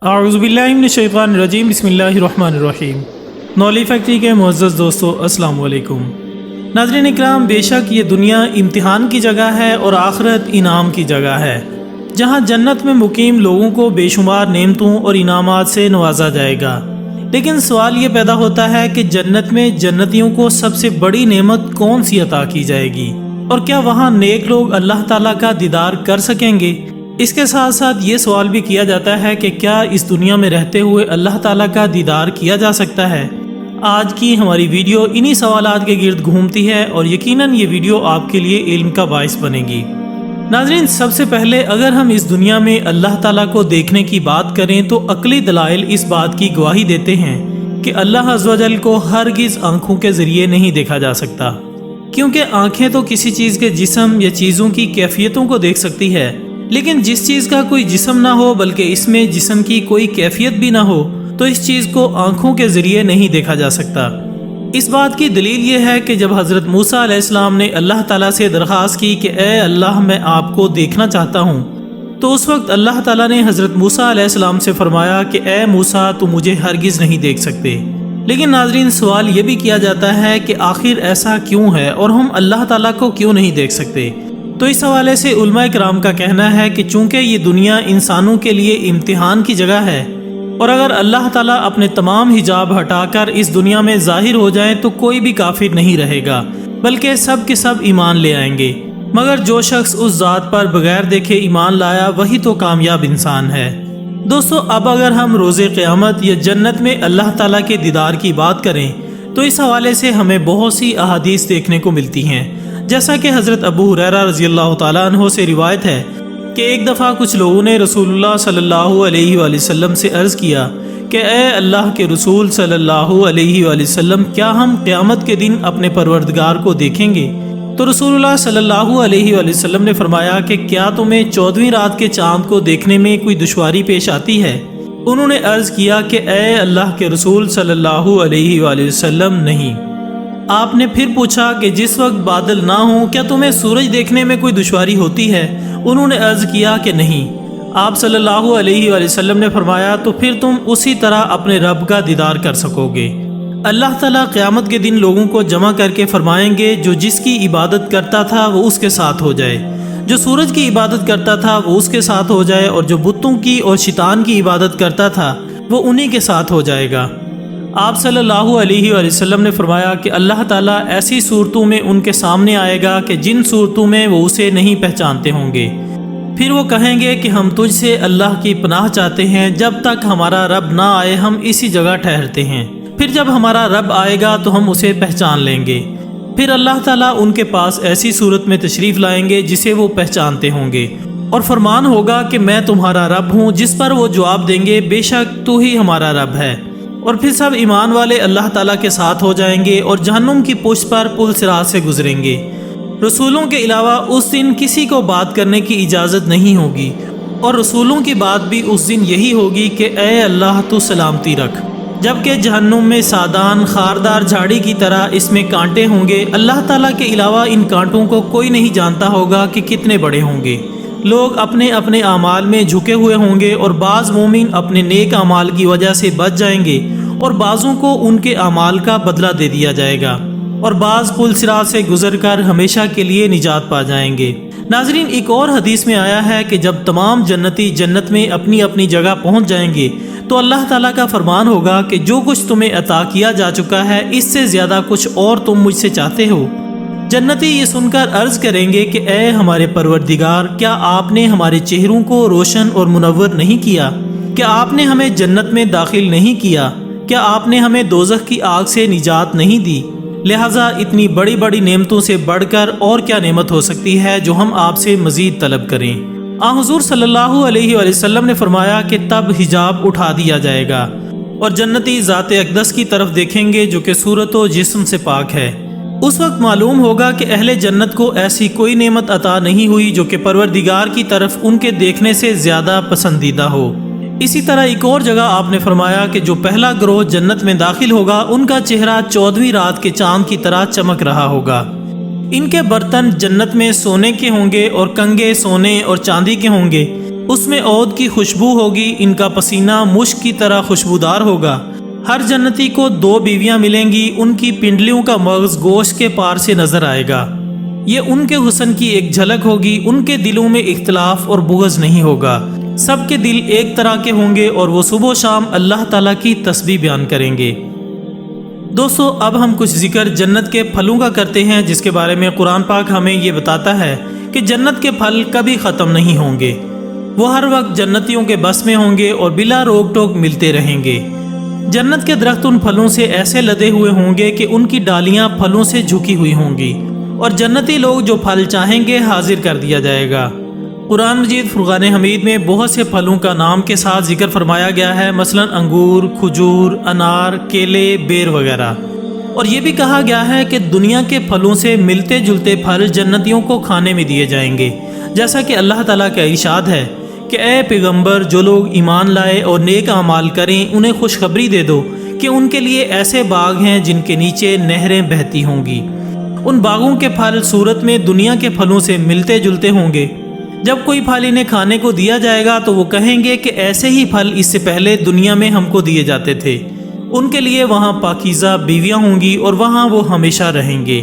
اعوذ باللہ من الشیطان الرجیم، بسم اللہ الرحمن الرحیم۔ نولی فیکٹری کے معزز دوستو، السلام علیکم۔ ناظرین اکرام، بے شک یہ دنیا امتحان کی جگہ ہے اور آخرت انعام کی جگہ ہے، جہاں جنت میں مقیم لوگوں کو بے شمار نعمتوں اور انعامات سے نوازا جائے گا۔ لیکن سوال یہ پیدا ہوتا ہے کہ جنت میں جنتیوں کو سب سے بڑی نعمت کون سی عطا کی جائے گی، اور کیا وہاں نیک لوگ اللہ تعالیٰ کا دیدار کر سکیں گے؟ اس کے ساتھ ساتھ یہ سوال بھی کیا جاتا ہے کہ کیا اس دنیا میں رہتے ہوئے اللہ تعالیٰ کا دیدار کیا جا سکتا ہے؟ آج کی ہماری ویڈیو انہی سوالات کے گرد گھومتی ہے، اور یقیناً یہ ویڈیو آپ کے لیے علم کا باعث بنے گی۔ ناظرین، سب سے پہلے اگر ہم اس دنیا میں اللہ تعالیٰ کو دیکھنے کی بات کریں تو عقلی دلائل اس بات کی گواہی دیتے ہیں کہ اللہ عز و جل کو ہرگز آنکھوں کے ذریعے نہیں دیکھا جا سکتا، کیونکہ آنکھیں تو کسی چیز کے جسم یا چیزوں کی کیفیتوں کو دیکھ سکتی ہے، لیکن جس چیز کا کوئی جسم نہ ہو بلکہ اس میں جسم کی کوئی کیفیت بھی نہ ہو تو اس چیز کو آنکھوں کے ذریعے نہیں دیکھا جا سکتا۔ اس بات کی دلیل یہ ہے کہ جب حضرت موسیٰ علیہ السلام نے اللہ تعالیٰ سے درخواست کی کہ اے اللہ، میں آپ کو دیکھنا چاہتا ہوں، تو اس وقت اللہ تعالیٰ نے حضرت موسیٰ علیہ السلام سے فرمایا کہ اے موسیٰ، تو مجھے ہرگز نہیں دیکھ سکتے۔ لیکن ناظرین، سوال یہ بھی کیا جاتا ہے کہ آخر ایسا کیوں ہے اور ہم اللہ تعالیٰ کو کیوں نہیں دیکھ سکتے؟ تو اس حوالے سے علماء کرام کا کہنا ہے کہ چونکہ یہ دنیا انسانوں کے لیے امتحان کی جگہ ہے، اور اگر اللہ تعالیٰ اپنے تمام حجاب ہٹا کر اس دنیا میں ظاہر ہو جائیں تو کوئی بھی کافر نہیں رہے گا، بلکہ سب کے سب ایمان لے آئیں گے، مگر جو شخص اس ذات پر بغیر دیکھے ایمان لایا وہی تو کامیاب انسان ہے۔ دوستو، اب اگر ہم روز قیامت یا جنت میں اللہ تعالیٰ کے دیدار کی بات کریں تو اس حوالے سے ہمیں بہت سی احادیث دیکھنے کو ملتی ہیں، جیسا کہ حضرت ابو ہریرہ رضی اللہ تعالیٰ عنہ سے روایت ہے کہ ایک دفعہ کچھ لوگوں نے رسول اللہ صلی اللہ علیہ وآلہ وسلم سے عرض کیا کہ اے اللہ کے رسول صلی اللہ علیہ وآلہ وسلم، کیا ہم قیامت کے دن اپنے پروردگار کو دیکھیں گے؟ تو رسول اللہ صلی اللہ علیہ وآلہ وسلم نے فرمایا کہ کیا تمہیں 14ویں رات کے چاند کو دیکھنے میں کوئی دشواری پیش آتی ہے؟ انہوں نے عرض کیا کہ اے اللہ کے رسول صلی اللہ علیہ وآلہ وسلم، نہیں۔ آپ نے پھر پوچھا کہ جس وقت بادل نہ ہوں کیا تمہیں سورج دیکھنے میں کوئی دشواری ہوتی ہے؟ انہوں نے عرض کیا کہ نہیں۔ آپ صلی اللہ علیہ وآلہ وسلم نے فرمایا تو پھر تم اسی طرح اپنے رب کا دیدار کر سکو گے۔ اللہ تعالیٰ قیامت کے دن لوگوں کو جمع کر کے فرمائیں گے، جو جس کی عبادت کرتا تھا وہ اس کے ساتھ ہو جائے، جو سورج کی عبادت کرتا تھا وہ اس کے ساتھ ہو جائے، اور جو بتوں کی اور شیطان کی عبادت کرتا تھا وہ انہی کے ساتھ ہو جائے گا۔ آپ صلی اللہ علیہ وآلہ وسلم نے فرمایا کہ اللہ تعالیٰ ایسی صورتوں میں ان کے سامنے آئے گا کہ جن صورتوں میں وہ اسے نہیں پہچانتے ہوں گے۔ پھر وہ کہیں گے کہ ہم تجھ سے اللہ کی پناہ چاہتے ہیں، جب تک ہمارا رب نہ آئے ہم اسی جگہ ٹھہرتے ہیں، پھر جب ہمارا رب آئے گا تو ہم اسے پہچان لیں گے۔ پھر اللہ تعالیٰ ان کے پاس ایسی صورت میں تشریف لائیں گے جسے وہ پہچانتے ہوں گے، اور فرمان ہوگا کہ میں تمہارا رب ہوں، جس پر وہ جواب دیں گے بے شک تو ہی ہمارا رب ہے۔ اور پھر سب ایمان والے اللہ تعالیٰ کے ساتھ ہو جائیں گے اور جہنم کی پشت پر پل صراط سے گزریں گے۔ رسولوں کے علاوہ اس دن کسی کو بات کرنے کی اجازت نہیں ہوگی، اور رسولوں کی بات بھی اس دن یہی ہوگی کہ اے اللہ تو سلامتی رکھ، جبکہ جہنم میں سادان خاردار جھاڑی کی طرح اس میں کانٹے ہوں گے۔ اللہ تعالیٰ کے علاوہ ان کانٹوں کو کوئی نہیں جانتا ہوگا کہ کتنے بڑے ہوں گے۔ لوگ اپنے اپنے اعمال میں جھکے ہوئے ہوں گے، اور بعض مومن اپنے نیک اعمال کی وجہ سے بچ جائیں گے، اور بعضوں کو ان کے اعمال کا بدلہ دے دیا جائے گا، اور بعض پل صراط سے گزر کر ہمیشہ کے لیے نجات پا جائیں گے۔ ناظرین، ایک اور حدیث میں آیا ہے کہ جب تمام جنتی جنت میں اپنی اپنی جگہ پہنچ جائیں گے تو اللہ تعالیٰ کا فرمان ہوگا کہ جو کچھ تمہیں عطا کیا جا چکا ہے اس سے زیادہ کچھ اور تم مجھ سے چاہتے ہو؟ جنتی یہ سن کر عرض کریں گے کہ اے ہمارے پروردگار، کیا آپ نے ہمارے چہروں کو روشن اور منور نہیں کیا؟ کیا آپ نے ہمیں جنت میں داخل نہیں کیا؟ کیا آپ نے ہمیں دوزخ کی آگ سے نجات نہیں دی؟ لہٰذا اتنی بڑی بڑی نعمتوں سے بڑھ کر اور کیا نعمت ہو سکتی ہے جو ہم آپ سے مزید طلب کریں؟ حضور صلی اللہ علیہ وآلہ وسلم نے فرمایا کہ تب حجاب اٹھا دیا جائے گا، اور جنتی ذات اقدس کی طرف دیکھیں گے جو کہ صورت و جسم سے پاک ہے۔ اس وقت معلوم ہوگا کہ اہل جنت کو ایسی کوئی نعمت عطا نہیں ہوئی جو کہ پروردگار کی طرف ان کے دیکھنے سے زیادہ پسندیدہ ہو۔ اسی طرح ایک اور جگہ آپ نے فرمایا کہ جو پہلا گروہ جنت میں داخل ہوگا ان کا چہرہ 14ویں رات کے چاند کی طرح چمک رہا ہوگا۔ ان کے برتن جنت میں سونے کے ہوں گے، اور کنگے سونے اور چاندی کے ہوں گے، اس میں عود کی خوشبو ہوگی، ان کا پسینہ مشک کی طرح خوشبودار ہوگا۔ ہر جنتی کو 2 بیویاں ملیں گی، ان کی پنڈلیوں کا مغز گوشت کے پار سے نظر آئے گا۔ یہ ان کے حسن کی ایک جھلک ہوگی، ان کے دلوں میں اختلاف اور بغض نہیں ہوگا، سب کے دل ایک طرح کے ہوں گے اور وہ صبح و شام اللہ تعالیٰ کی تسبیح بیان کریں گے۔ دوستو، اب ہم کچھ ذکر جنت کے پھلوں کا کرتے ہیں، جس کے بارے میں قرآن پاک ہمیں یہ بتاتا ہے کہ جنت کے پھل کبھی ختم نہیں ہوں گے، وہ ہر وقت جنتیوں کے بس میں ہوں گے اور بلا روک ٹوک ملتے رہیں گے۔ جنت کے درخت ان پھلوں سے ایسے لدے ہوئے ہوں گے کہ ان کی ڈالیاں پھلوں سے جھکی ہوئی ہوں گی، اور جنتی لوگ جو پھل چاہیں گے حاضر کر دیا جائے گا۔ قرآن مجید فرقان حمید میں بہت سے پھلوں کا نام کے ساتھ ذکر فرمایا گیا ہے، مثلا انگور، کھجور، انار، کیلے، بیر وغیرہ، اور یہ بھی کہا گیا ہے کہ دنیا کے پھلوں سے ملتے جلتے پھل جنتیوں کو کھانے میں دیے جائیں گے، جیسا کہ اللہ تعالیٰ کا ارشاد ہے کہ اے پیغمبر، جو لوگ ایمان لائے اور نیک اعمال کریں انہیں خوشخبری دے دو کہ ان کے لیے ایسے باغ ہیں جن کے نیچے نہریں بہتی ہوں گی۔ ان باغوں کے پھل صورت میں دنیا کے پھلوں سے ملتے جلتے ہوں گے۔ جب کوئی پھل انہیں کھانے کو دیا جائے گا تو وہ کہیں گے کہ ایسے ہی پھل اس سے پہلے دنیا میں ہم کو دیے جاتے تھے۔ ان کے لیے وہاں پاکیزہ بیویاں ہوں گی اور وہاں وہ ہمیشہ رہیں گے۔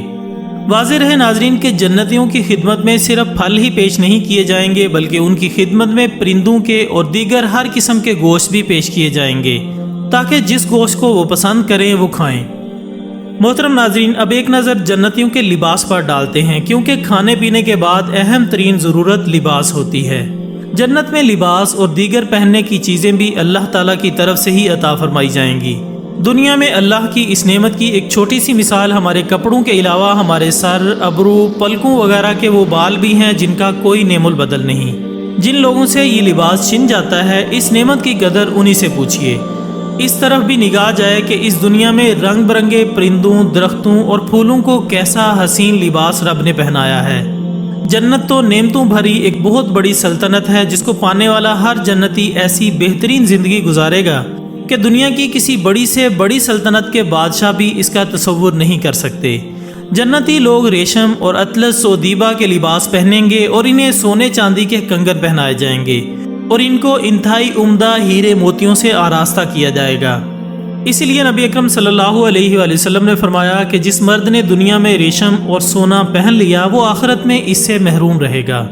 واضح رہے ناظرین کہ جنتیوں کی خدمت میں صرف پھل ہی پیش نہیں کیے جائیں گے، بلکہ ان کی خدمت میں پرندوں کے اور دیگر ہر قسم کے گوشت بھی پیش کیے جائیں گے، تاکہ جس گوشت کو وہ پسند کریں وہ کھائیں۔ محترم ناظرین، اب ایک نظر جنتیوں کے لباس پر ڈالتے ہیں، کیونکہ کھانے پینے کے بعد اہم ترین ضرورت لباس ہوتی ہے۔ جنت میں لباس اور دیگر پہننے کی چیزیں بھی اللہ تعالیٰ کی طرف سے ہی عطا فرمائی جائیں گی۔ دنیا میں اللہ کی اس نعمت کی ایک چھوٹی سی مثال ہمارے کپڑوں کے علاوہ ہمارے سر، ابرو، پلکوں وغیرہ کے وہ بال بھی ہیں جن کا کوئی نعم البدل نہیں۔ جن لوگوں سے یہ لباس چھن جاتا ہے، اس نعمت کی قدر انہی سے پوچھیے۔ اس طرف بھی نگاہ جائے کہ اس دنیا میں رنگ برنگے پرندوں، درختوں اور پھولوں کو کیسا حسین لباس رب نے پہنایا ہے۔ جنت تو نعمتوں بھری ایک بہت بڑی سلطنت ہے، جس کو پانے والا ہر جنتی ایسی بہترین زندگی گزارے گا کہ دنیا کی کسی بڑی سے بڑی سلطنت کے بادشاہ بھی اس کا تصور نہیں کر سکتے۔ جنتی لوگ ریشم اور اطلس و دیبا کے لباس پہنیں گے اور انہیں سونے چاندی کے کنگن پہنائے جائیں گے، اور ان کو انتہائی عمدہ ہیرے موتیوں سے آراستہ کیا جائے گا۔ اسی لیے نبی اکرم صلی اللہ علیہ وآلہ وسلم نے فرمایا کہ جس مرد نے دنیا میں ریشم اور سونا پہن لیا وہ آخرت میں اس سے محروم رہے گا۔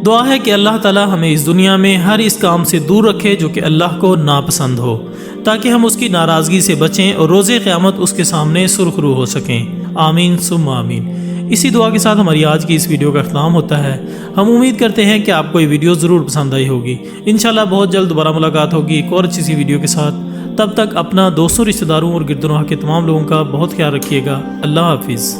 دعا ہے کہ اللہ تعالی ہمیں اس دنیا میں ہر اس کام سے دور رکھے جو کہ اللہ کو ناپسند ہو، تاکہ ہم اس کی ناراضگی سے بچیں اور روز قیامت اس کے سامنے سرخ رو ہو سکیں۔ آمین ثم آمین۔ اسی دعا کے ساتھ ہماری آج کی اس ویڈیو کا اختتام ہوتا ہے۔ ہم امید کرتے ہیں کہ آپ کو یہ ویڈیو ضرور پسند آئی ہوگی۔ انشاءاللہ بہت جلد دوبارہ ملاقات ہوگی ایک اور اچھی سی ویڈیو کے ساتھ۔ تب تک اپنا دوستوں، رشتہ داروں اور گرد و نواح کے تمام لوگوں کا بہت خیال رکھیے گا۔ اللہ حافظ۔